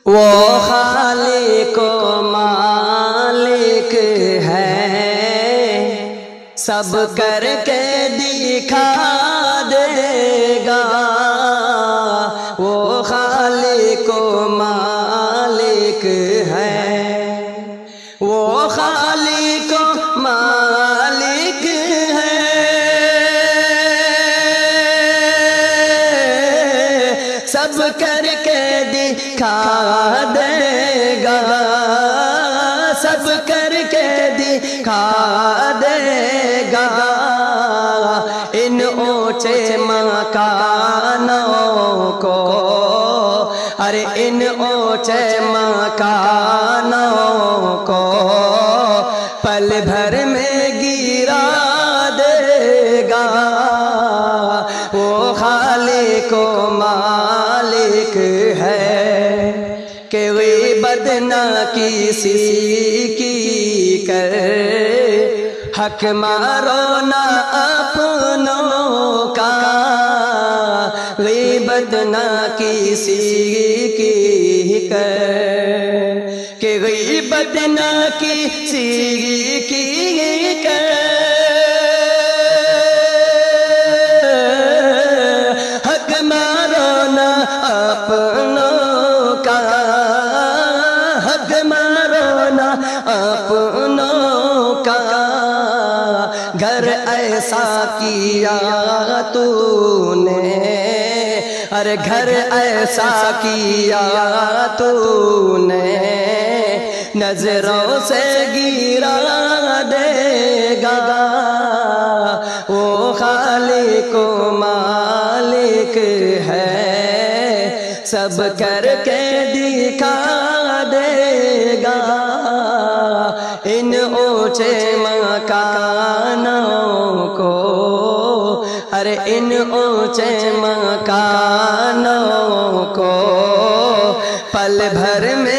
وہ خالق و مالک ہے، سب کر کے دکھا دے گا۔ وہ خالق و مالک ہے، وہ خالق و مالک ہے، سب کر کے دکھا دے گا، سب کر کے دکھا دے گا۔ ان اونچے مکانوں کو، ارے ان اونچے مکانوں کو پل بھر میں گرا دے گا۔ وہ خالق و مالک ہے کہ غیبت نہ کسی کی کر، حق مارو نہ اپنوں کا، غیبت نہ کسی کی کر، کہ غیبت نہ کسی کی کر، حق مارو نہ اپنوں کا، حق مارو نہ اپنوں کا۔ گھر ایسا کیا تو نے، ارے گھر ایسا کیا تو نے، نظروں سے گرا دے گا۔ وہ خالق و مالک ہے، سب کر کے دکھا دے گا۔ ان اونچے مکانوں کو، ارے ان اونچے مکانوں کو پل بھر میں